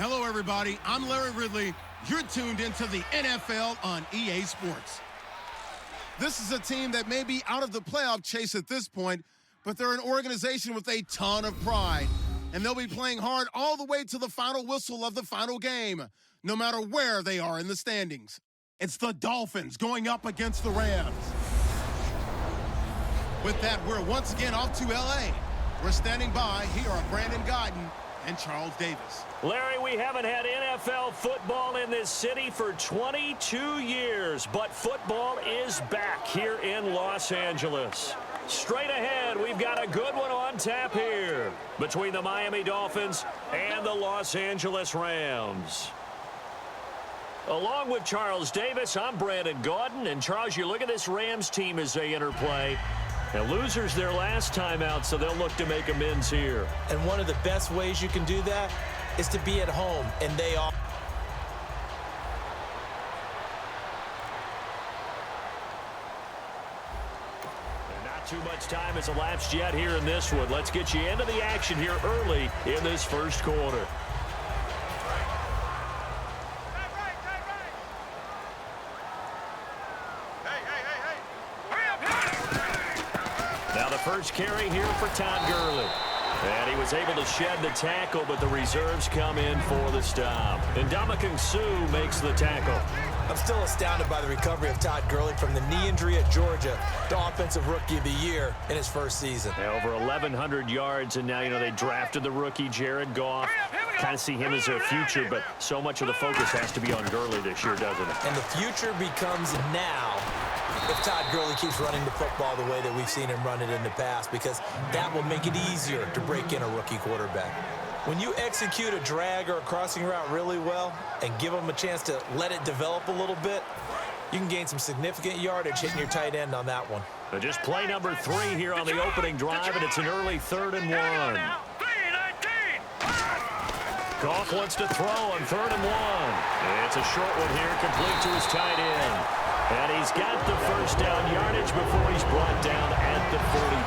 Hello, everybody. I'm Larry Ridley. You're tuned into the NFL on EA Sports. This is a team that may be out of the playoff chase at this point, but they're an organization with a ton of pride, and they'll be playing hard all the way to the final whistle of the final game, no matter where they are in the standings. It's the Dolphins going up against the Rams. With that, we're once again off to L.A. We're standing by. Here are Brandon Gaudin and Charles Davis. Larry, we haven't had NFL football in this city for 22 years, but football is back here in Los Angeles. Straight ahead, we've got a good one on tap here between the Miami Dolphins and the Los Angeles Rams. Along with Charles Davis, I'm Brandon Gaudin. And Charles, you look at this Rams team as they interplay. And losers their last time out, so they'll look to make amends here. And one of the best ways you can do that is to be at home, and they are. And not too much time has elapsed yet here in this one. Let's get you into the action here early in this first quarter. Now the first carry here for Todd Gurley. And he was able to shed the tackle, but the reserves come in for the stop. And Ndamukong Suh makes the tackle. I'm still astounded by the recovery of Todd Gurley from the knee injury at Georgia, the Offensive Rookie of the Year in his first season. Yeah, over 1,100 yards, and now, they drafted the rookie Jared Goff. Kind of see him as their future, but so much of the focus has to be on Gurley this year, doesn't it? And the future becomes now if Todd Gurley keeps running the football the way that we've seen him run it in the past, because that will make it easier to break in a rookie quarterback. When you execute a drag or a crossing route really well and give them a chance to let it develop a little bit, you can gain some significant yardage hitting your tight end on that one. Just play number 3 here on the opening drive, and it's an early 3rd and 1. Goff wants to throw on 3rd and 1. It's a short one here, complete to his tight end. And he's got the first down yardage before he's brought down at the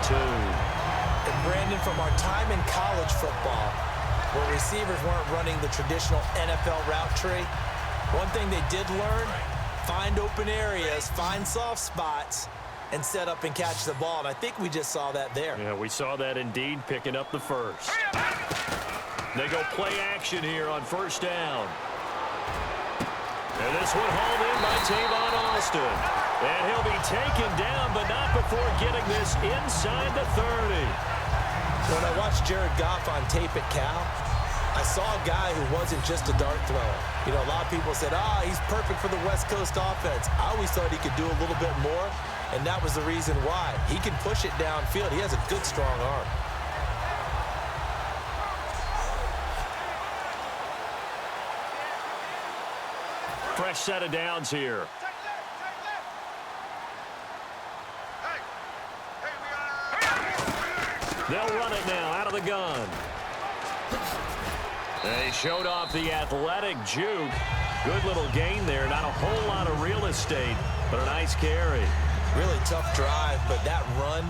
42. And Brandon, from our time in college football, where receivers weren't running the traditional NFL route tree, one thing they did learn, find open areas, find soft spots, and set up and catch the ball. And I think we just saw that there. Yeah, we saw that indeed, picking up the first. They go play action here on first down. And this one hauled in by Tavon Austin. And he'll be taken down, but not before getting this inside the 30. When I watched Jared Goff on tape at Cal, I saw a guy who wasn't just a dart thrower. A lot of people said, he's perfect for the West Coast offense. I always thought he could do a little bit more, and that was the reason why. He can push it downfield. He has a good, strong arm. Fresh set of downs here. They'll run it now out of the gun. They showed off the athletic juke. Good little gain there. Not a whole lot of real estate, but a nice carry. Really tough drive, but that run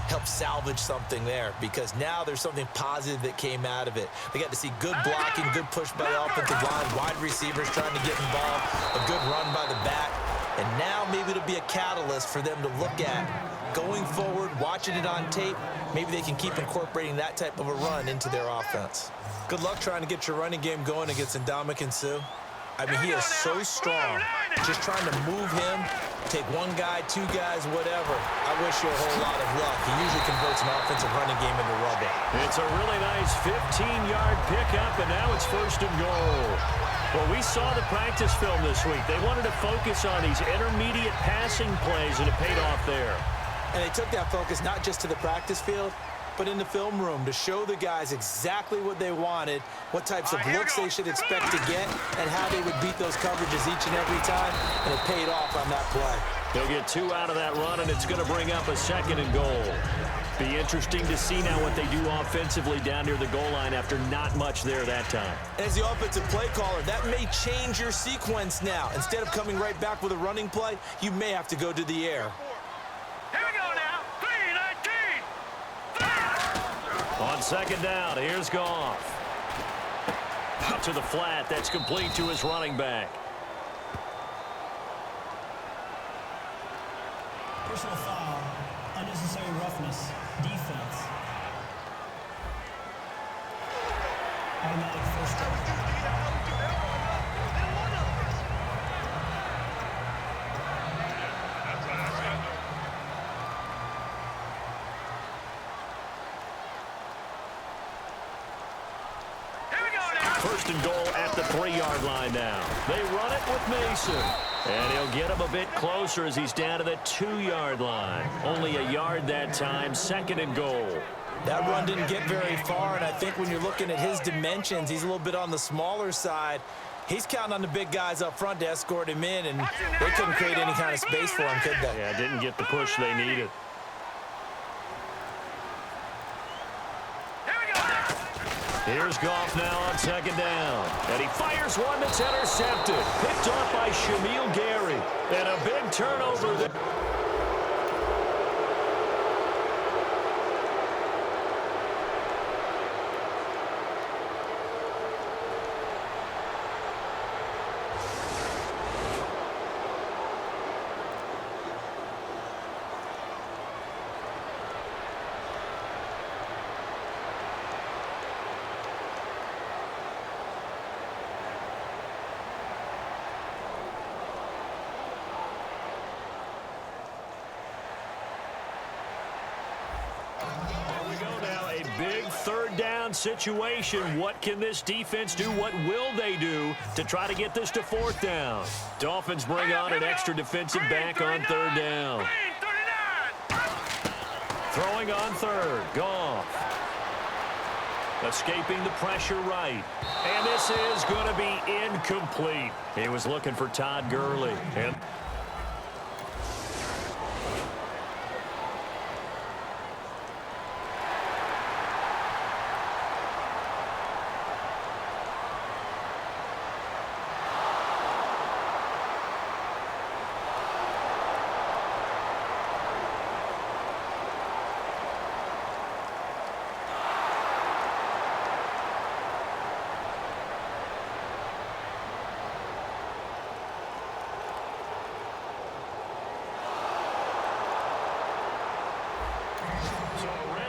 helped salvage something there, because now there's something positive that came out of it. They got to see good blocking, good push by the offensive line, wide receivers trying to get involved, a good run by the back, and now maybe it'll be a catalyst for them to look at going forward, watching it on tape. Maybe they can keep incorporating that type of a run into their offense. Good luck trying to get your running game going against Ndamukong Suh. I mean, he is so strong. Just trying to move him, take one guy, two guys, whatever. I wish you a whole lot of luck. He usually converts an offensive running game into rubber. It's a really nice 15-yard pickup, and now it's 1st and goal. Well, we saw the practice film this week. They wanted to focus on these intermediate passing plays, and it paid off there. And they took that focus not just to the practice field, but in the film room to show the guys exactly what they wanted, what types of looks they should expect to get, and how they would beat those coverages each and every time, and it paid off on that play. They'll get 2 out of that run, and it's going to bring up a 2nd and goal. Be interesting to see now what they do offensively down near the goal line after not much there that time. And as the offensive play caller, that may change your sequence now. Instead of coming right back with a running play, you may have to go to the air. Here we go now. 3-19. On 2nd down, here's Goff. Out to the flat. That's complete to his running back. Personal foul, unnecessary roughness, defense. Automatic first down. First and goal at the 3-yard line now. They run it with Mason. And he'll get him a bit closer as he's down to the 2-yard line. Only a yard that time, second and goal. That run didn't get very far, and I think when you're looking at his dimensions, he's a little bit on the smaller side. He's counting on the big guys up front to escort him in, and they couldn't create any kind of space for him, could they? Yeah, didn't get the push they needed. Here's Goff now on second down. And he fires one that's intercepted. Picked off by Shamil Gary. And a big turnover there. Big third down situation. What can this defense do? What will they do to try to get this to fourth down? Dolphins bring on an extra defensive back on third down. Throwing on third. Goff. Escaping the pressure right. And this is going to be incomplete. He was looking for Todd Gurley. And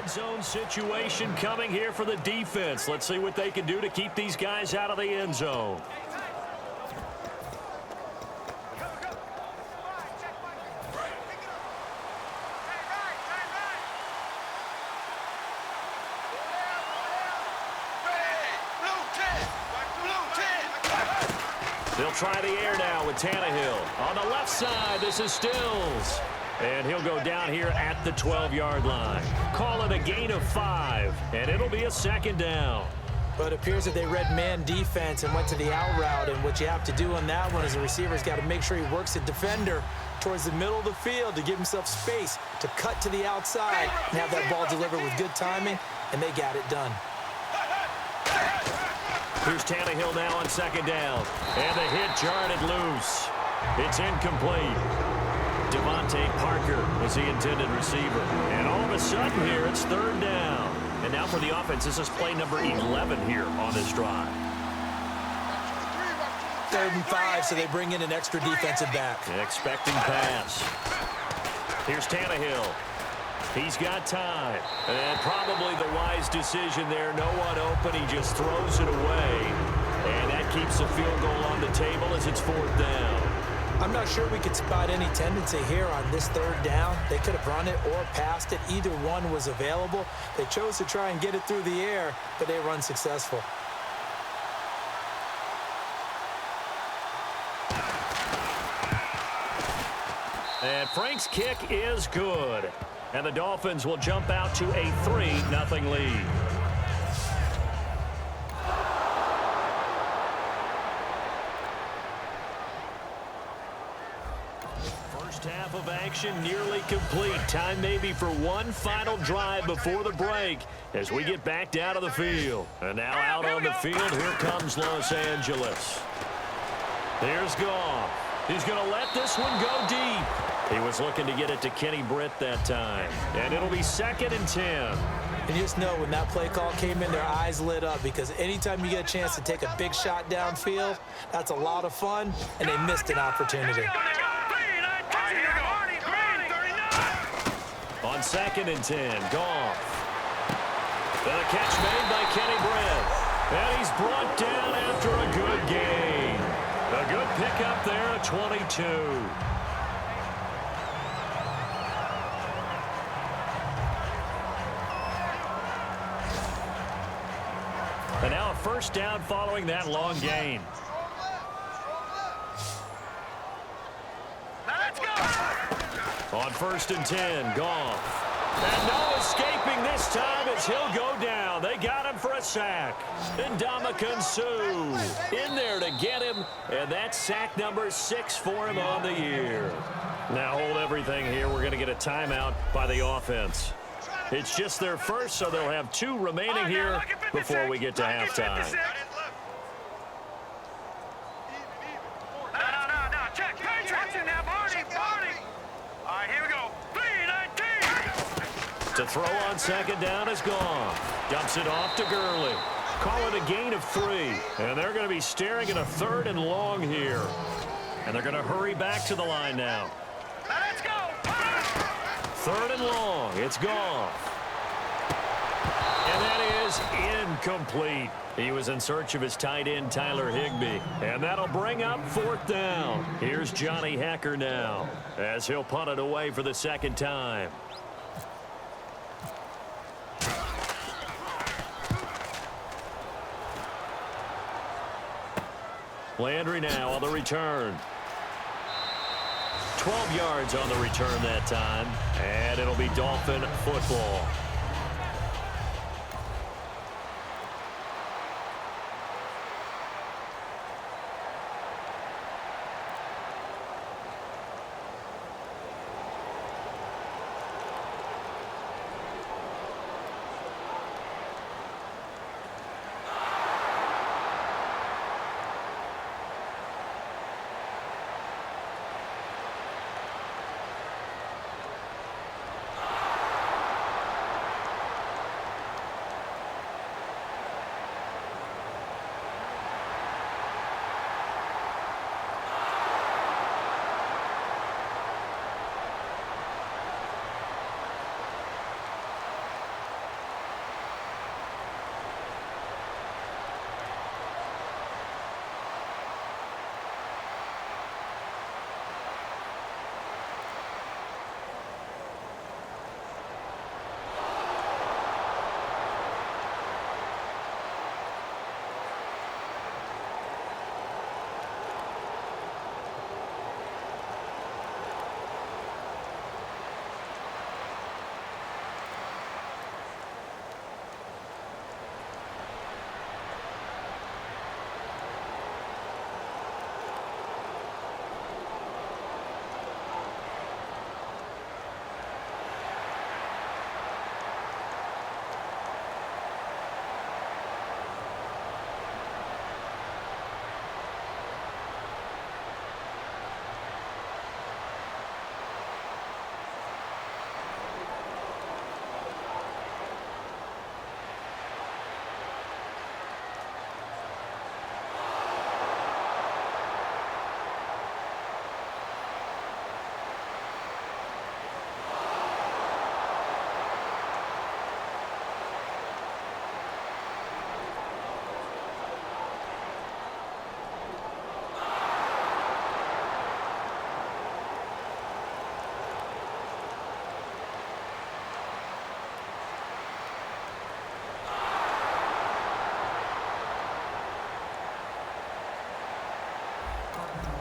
zone situation coming here for the defense. Let's see what they can do to keep these guys out of the end zone. They'll try the air now with Tannehill. On the left side, this is Stills. And he'll go down here at the 12-yard line. Call it a gain of 5, and it'll be a second down. But it appears that they read man defense and went to the out route, and what you have to do on that one is the receiver's got to make sure he works the defender towards the middle of the field to give himself space to cut to the outside and have that ball delivered with good timing, and they got it done. Here's Tannehill now on second down, and the hit jarred it loose. It's incomplete. Devontae Parker was the intended receiver. And all of a sudden here, it's third down. And now for the offense, this is play number 11 here on this drive. 3rd and 5, so they bring in an extra defensive back. Expecting pass. Here's Tannehill. He's got time. And probably the wise decision there. No one open. He just throws it away. And that keeps the field goal on the table as it's 4th down. I'm not sure we could spot any tendency here on this 3rd down. They could have run it or passed it. Either one was available. They chose to try and get it through the air, but they run successful. And Frank's kick is good. And the Dolphins will jump out to a 3-0 lead. Half of action nearly complete. Time maybe for one final drive before the break as we get back down to the field. And now out on the field, here comes Los Angeles. Here's Goff. He's going to let this one go deep. He was looking to get it to Kenny Britt that time. And it'll be 2nd and 10. And you just know when that play call came in, their eyes lit up, because anytime you get a chance to take a big shot downfield, that's a lot of fun, and they missed an opportunity. On 2nd and 10, Goff. And a catch made by Kenny Britt. And he's brought down after a good gain. A good pickup there at 22. And now a first down following that long gain. Let's go. On 1st and 10, Goff. And no escaping this time as he'll go down. They got him for a sack. And Ndamukong Suh in there to get him. And that's sack number 6 for him on the year. Now hold everything here. We're going to get a timeout by the offense. It's just their first, so they'll have 2 remaining here before we get to halftime. No. Check. Patriots in there. Barney. All right, here we go. 3-19. To throw on 2nd down is Goff. Dumps it off to Gurley. Call it a gain of 3. And they're going to be staring at a 3rd and long here. And they're going to hurry back to the line now. Let's go. 3rd and long. It's Goff. And that is incomplete. He was in search of his tight end, Tyler Higbee. And that'll bring up 4th down. Here's Johnny Hekker now as he'll punt it away for the 2nd time. Landry now on the return. 12 yards on the return that time. And it'll be Dolphin football.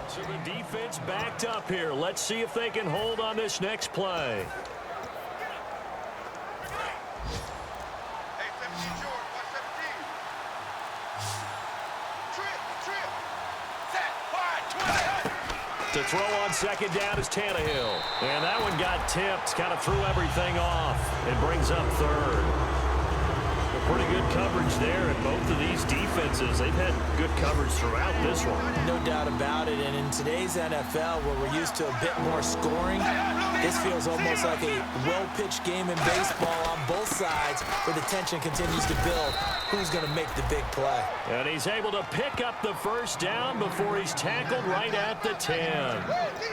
So the defense backed up here. Let's see if they can hold on this next play. Hey, 17 George, watch 17. Trip. Set, wide, 20. To throw on 2nd down is Tannehill. And that one got tipped. Kind of threw everything off. It brings up 3rd. Pretty good coverage there, and both of these defenses, they've had good coverage throughout this one. No doubt about it, and in today's NFL, where we're used to a bit more scoring, this feels almost like a well-pitched game in baseball on both sides, where the tension continues to build. Who's going to make the big play? And he's able to pick up the first down before he's tackled right at the 10.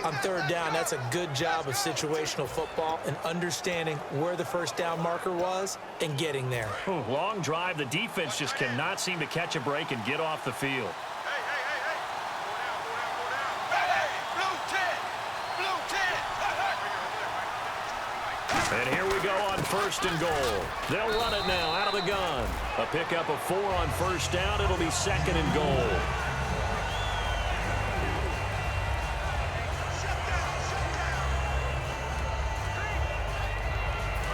On third down, that's a good job of situational football and understanding where the first down marker was and getting there. Long drive. The defense just cannot seem to catch a break and get off the field. And here we go on first and goal. They'll run it now out of the gun. A pickup of 4 on first down. It'll be second and goal.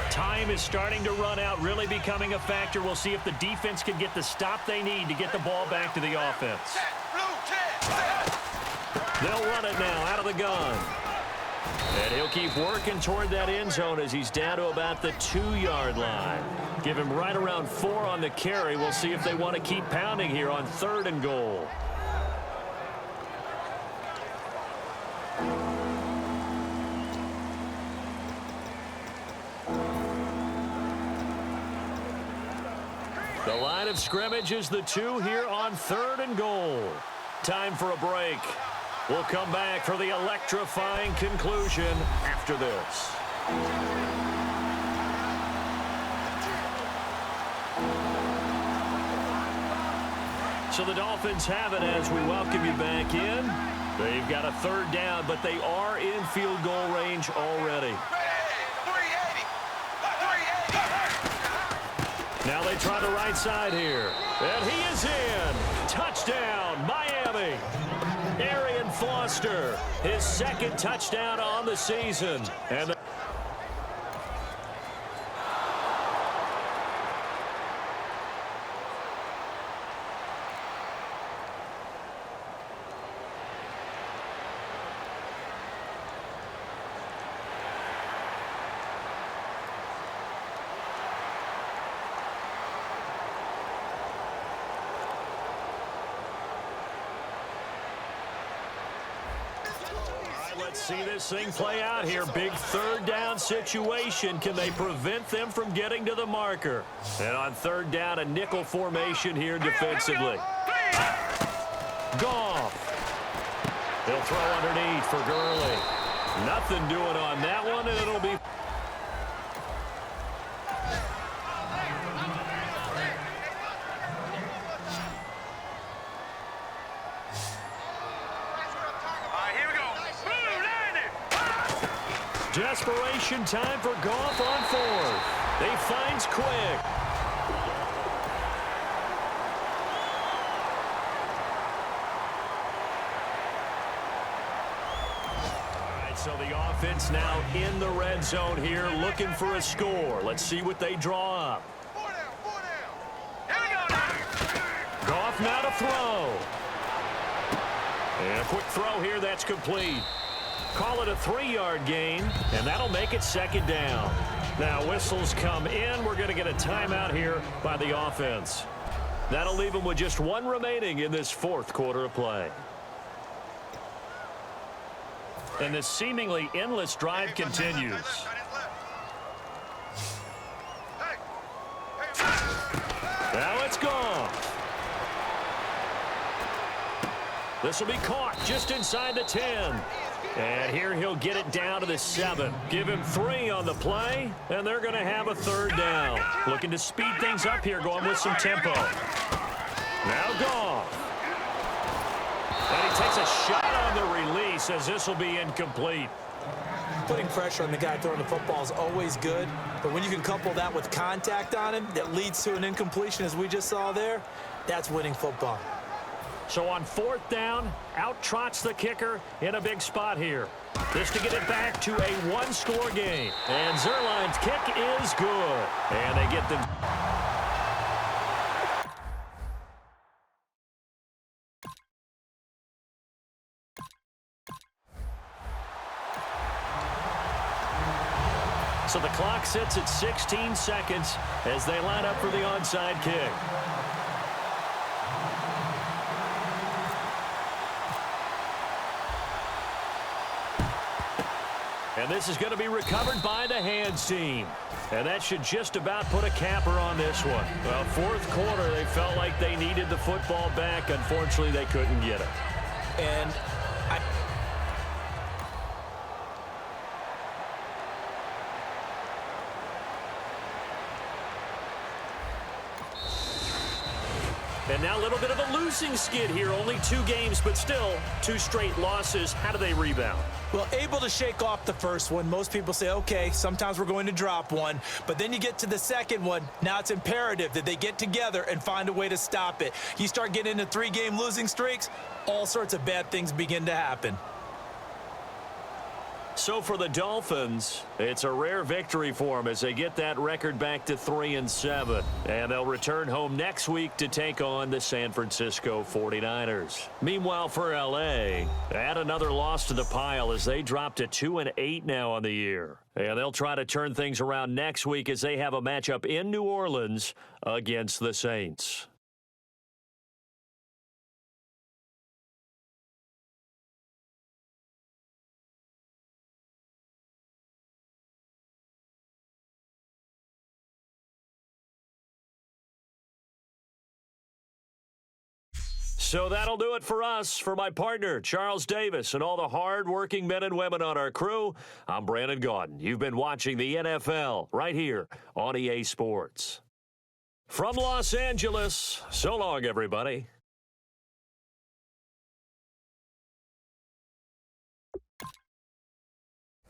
Time is starting to run out, really becoming a factor. We'll see if the defense can get the stop they need to get the ball back to the offense. They'll run it now out of the gun. And he'll keep working toward that end zone as he's down to about the 2-yard line. Give him right around 4 on the carry. We'll see if they want to keep pounding here on third and goal. The line of scrimmage is the 2 here on third and goal. Time for a break. We'll come back for the electrifying conclusion after this. So the Dolphins have it as we welcome you back in. They've got a third down, but they are in field goal range already. Now they try the right side here. And he is in. Touchdown, Miami. Arian Foster, his second touchdown on the season. And let's see this thing play out here. Big third down situation. Can they prevent them from getting to the marker? And on third down, a nickel formation here defensively. Goff. They'll throw underneath for Gurley. Nothing doing on that one, and it'll be... Desperation time for Goff on fourth. They finds Quick. All right, so the offense now in the red zone here, looking for a score. Let's see what they draw up. Goff now to throw. And a quick throw here, that's complete. Call it a 3-yard gain, and that'll make it second down. Now whistles come in. We're going to get a timeout here by the offense. That'll leave them with just 1 remaining in this fourth quarter of play. And this seemingly endless drive continues. Now it's gone. This will be caught just inside the 10. And here he'll get it down to the 7. Give him 3 on the play, and they're going to have a third down. Looking to speed things up here, going with some tempo. Now Goff. And he takes a shot on the release as this will be incomplete. Putting pressure on the guy throwing the football is always good, but when you can couple that with contact on him that leads to an incompletion as we just saw there, that's winning football. So on fourth down, out trots the kicker in a big spot here. This to get it back to a 1-score game. And Zerline's kick is good. And they get the... So the clock sits at 16 seconds as they line up for the onside kick. And this is going to be recovered by the hands team. And that should just about put a capper on this one. Well, fourth quarter, they felt like they needed the football back. Unfortunately, they couldn't get it. And And now a little bit of a losing skid here. Only 2 games, but still 2 straight losses. How do they rebound? well, able to shake off the first one. Most people say, okay, sometimes we're going to drop one. But then you get to the second one. Now it's imperative that they get together and find a way to stop it. You start getting into 3-game losing streaks, all sorts of bad things begin to happen. So for the Dolphins, it's a rare victory for them as they get that record back to 3-7. And they'll return home next week to take on the San Francisco 49ers. Meanwhile, for L.A., add another loss to the pile as they drop to 2-8 now on the year. And they'll try to turn things around next week as they have a matchup in New Orleans against the Saints. So that'll do it for us. For my partner, Charles Davis, and all the hard-working men and women on our crew, I'm Brandon Gaudin. You've been watching the NFL right here on EA Sports. From Los Angeles, so long, everybody.